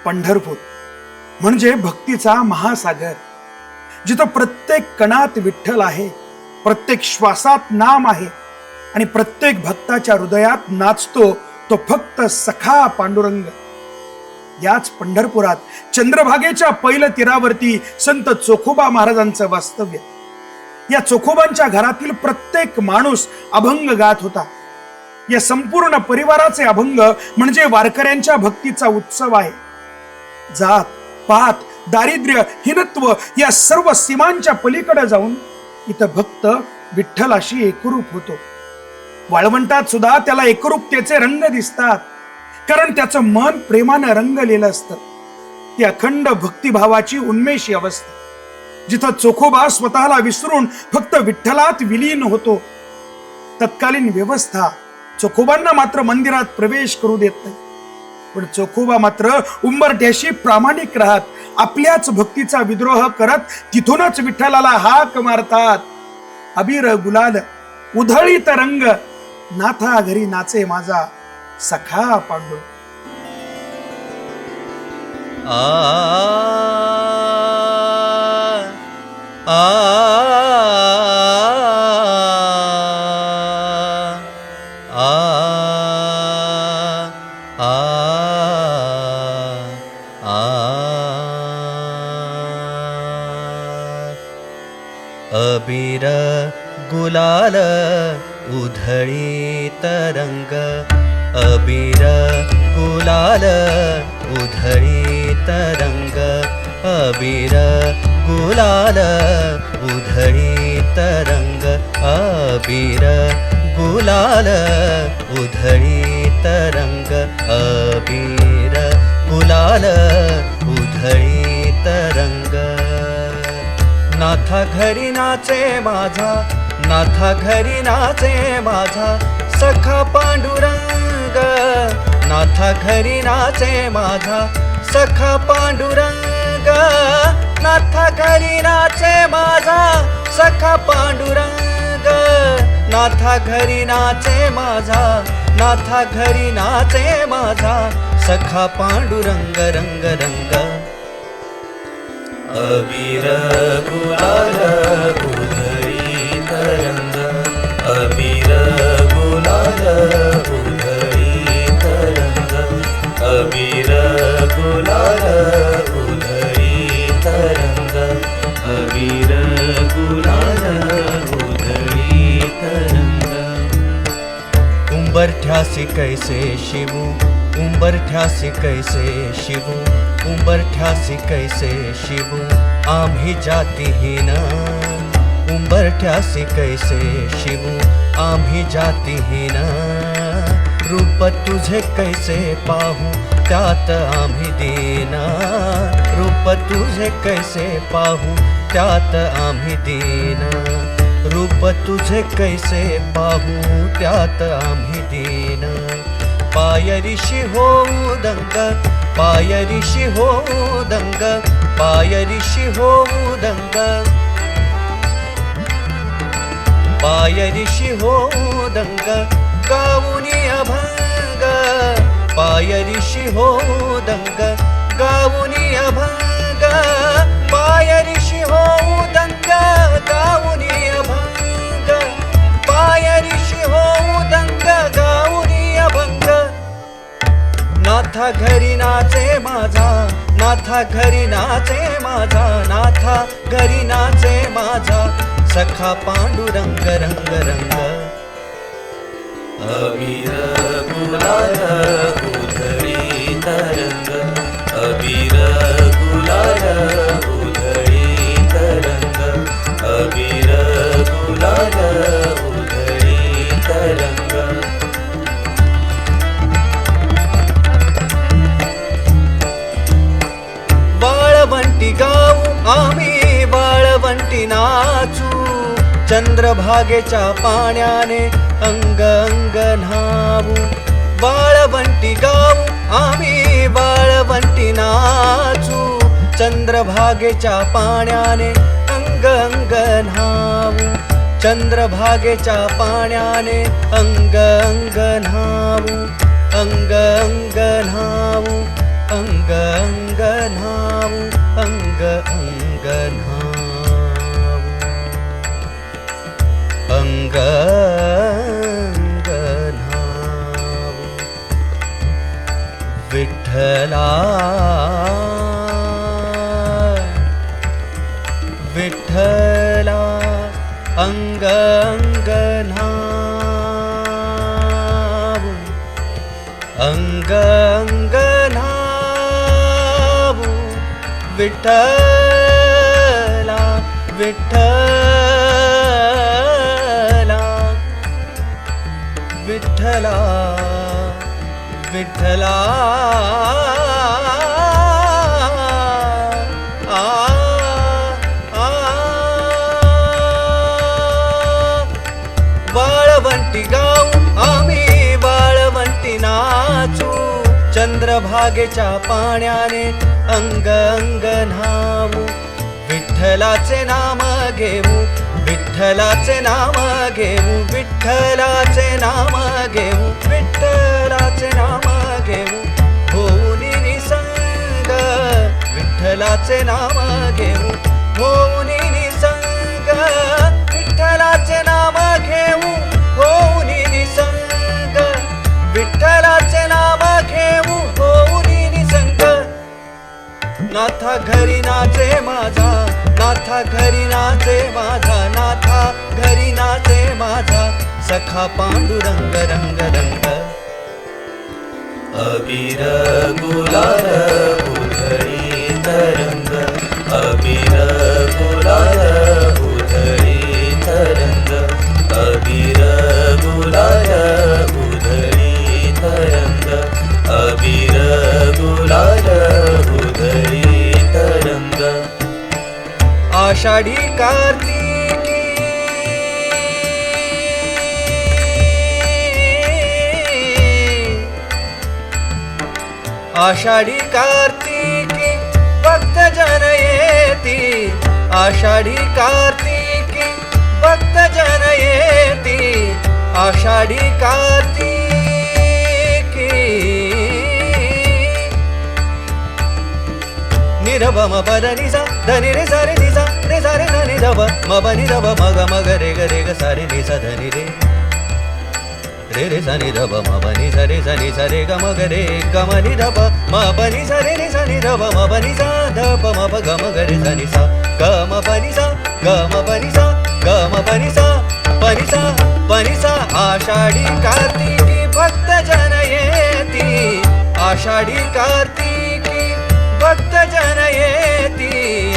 पंढरपूर म्हणजे भक्तीचा महासागर, जिथं प्रत्येक कणात विठ्ठल आहे, प्रत्येक श्वासात नाम आहे आणि प्रत्येक भक्ताच्या हृदयात नाचतो तो फक्त सखा पांडुरंग. याच पंढरपुरात चंद्रभागेच्या पहिल्या तीरावरती संत चोखोबा महाराजांचं वास्तव्य. या चोखोबांच्या घरातील प्रत्येक माणूस अभंग गात होता. या संपूर्ण परिवाराचे अभंग म्हणजे वारकऱ्यांच्या भक्तीचा उत्सव आहे. जात पात दारिद्र्य हिनत्व या सर्व सीमांच्या पलीकडे जाऊन इथं भक्त विठ्ठलाशी एकरूप होतो. वाळवंटात सुद्धा त्याला एकरूपतेचे रंग दिसतात, कारण त्याचं मन प्रेमानं रंगलेलं असतं. ती अखंड भक्तिभावाची उन्मेषी अवस्था, जिथं चोखोबा स्वतःला विसरून फक्त विठ्ठलात विलीन होतो. तत्कालीन व्यवस्था चोखोबांना मात्र मंदिरात प्रवेश करू देत नाही, पण चोखोबा मात्र उंबरठ्याशी प्रामाणिक राहत आपल्याच भक्तीचा विद्रोह करत तिथूनच विठ्ठलाला हाक मारतात. अबीर गुलाल उधळीत रंग, नाथा घरी नाचे माझा सखा पांडू. अबीर गुलाल उधळीत रंग, अबीर गुलाल उधळीत रंग, अबीर गुलाल उधळीत रंग, अबीर गुलाल उधळीत रंग, अबीर गुलाल उधळीत रंग. नाथा घरी नाचे माझा, नाथा घरी नाचे माझा सखा पांडुरंग, नाथा घरी नाचे माझा सखा पांडुरंग, नाथा घरी नाचे माझा सखा पांडुरंग, नाथा घरी नाचे माझा, नाथा घरी नाचे माझा सखा पांडुरंग रंग रंग. अबीर गुलाल उधळीत रंग, अबीर गुलाल उधळीत रंग, अबीर गुलाल उधळीत रंग, अबीर गुलाल उधळीत रंग. उंबरठ्यासी कैसे शिवू, उंबरठ्यासी कैसे शिवू, उंबरठ्यासी कैसे शिवू आम्ही जातीहीन, उंबरठ्यासी कैसे शिवू आम्ही जातीहीन. रूप तुझे कैसे पाहू त्यात आम्ही दीन, रूप तुझे कैसे पाहू त्यात आम्ही दीन, रूप तुझे कैसे पाहू त्यात आम्ही दीन. पायरीशी होऊ दंग, पायरीशी होऊ दंग, पायरीशी होऊ दंग, पायरीशी होऊ दंग गाऊनी अभंग, पायरीशी होऊ दंग गाऊनी अभंग, पायरीशी होऊ दंग गाऊनी अभंग, पायरीशी होऊ दंग गाऊनी अभंग. नाथा घरी नाचे माझा, नाथा घरी नाचे माझा, नाथा घरी नाचे माझा सखा पांडुरंग रंग रंग. अबीर गुलाल उधळीत रंग, अबीर गुलाल उधळीत रंग, अबीर गुलाल उधळीत रंग. वाळवंटी गाऊ आम्ही वाळवंटी नाचू, चंद्रभागेच्या पाण्याने अंग अंग न्हावू. वाळवंटी गाऊ आम्ही वाळवंटी नाचू, चंद्रभागेच्या पाण्याने अंग अंग न्हावू, चंद्रभागेच्या पाण्याने अंग अंग न्हावू, अंग अंग न्हावू, अंग अंग विठ्ठला विठ्ठला अंग अंग न्हावू अंग अंग न्हावू विठ्ठला विठ्ठला विठ्ठला विठ्ठला वाळवंटी गाऊ आम्ही वाळवंटी नाचू चंद्रभागेच्या पाण्याने अंग अंग न्हावू विठ्ठलाचे नाम घेऊ विठ्ठलाचे नाम घेऊ विठ्ठलाचे नाम घेऊ विठ्ठलाचे नाम घेऊ होऊन निसंग विठ्ठलाचे नाम घेऊ होऊन निसंग विठ्ठलाचे नाम घेऊ होऊन निसंग विठ्ठलाचे नाम घेऊ होऊन निसंग नाथा घरी नाचे माझा नाथा घरी नाचे माझा नाथा घरी नाचे माझा सखा पांडुरंग रंग रंग अबीर गुलाल उधळी तरंग अबीर गुलाल उधळी तरंग अबीर गुलाल उधळी तरंग अबीर गुलाल उधळी तरंग आषाढी कार्तिकी आषाढी कार्तिकी भक्तजन येती आषाढी कार्तिकी भक्तजन येती आषाढी कार्तिकी निरभ म पद निसा धनी रे सारे निसा रे सारे धनी रभ म बनी रभ मग मग रे ग सारे निसा धनी रे रे रे सा नि रभ म बनी सा रे ग मग रे ग म नि रभ म बनी सा रे नि सा नि रभ म बनी सा ध प म प ग म ग रे सा नि सा ग म बनी सा ग म बनी सा ग म बनी सा बनी सा आषाढी कार्तिकी भक्तजन येती आषाढी कार्तिकी भक्तजन येती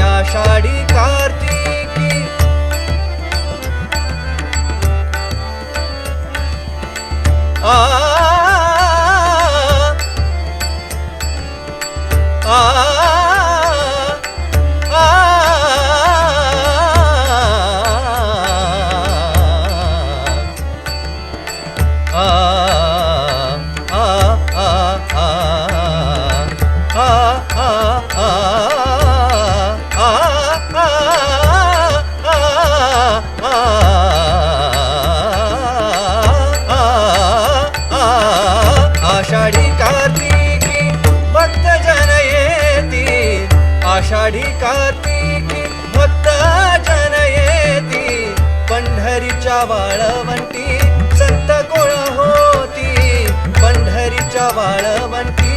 आषाढी कार्तिकी आ आ आषाढी कार्तिकी भक्तजन येती आषाढी कार्तिकी भक्तजन येती पंढरीच्या वाळवंटी संत गोळा होती पंढरीच्या वाळवंटी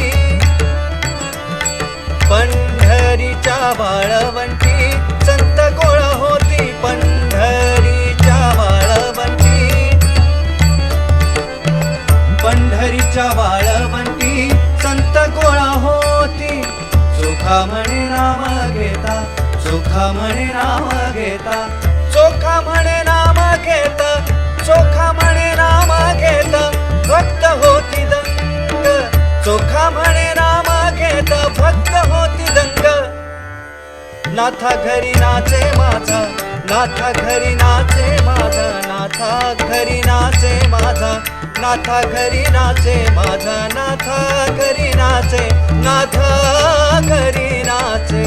पंढरीच्या वाळवंटी संत गोळा होती पंढरीच्या वाळवंटी पंढरीच्या वाळवंटी संत गोळा होती चोखा म्हणे नाम घेता चोखा म्हणे नाम घेता चोखा म्हणे नाम घेता चोखा म्हणे नाम घेता भक्त होती दंग चोखा म्हणे नाम घेता भक्त होती दंग नाथा घरी नाचे माझा नाथा घरी नाचे माझा नाथा घरी नाचे माझा नाथा घरी नाचे माझा नाथा घरी नाचे नाथा घरी नाचे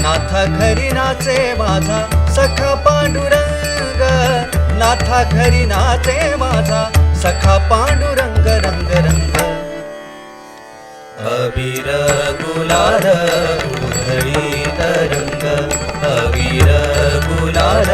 नाथा घरी नाचे माझा सखा पांडुरंग नाथा घरी नाचे माझा सखा पांडुरंग रंग रंग अबीर गुलाल उधळी तरंग अबीर गुलाल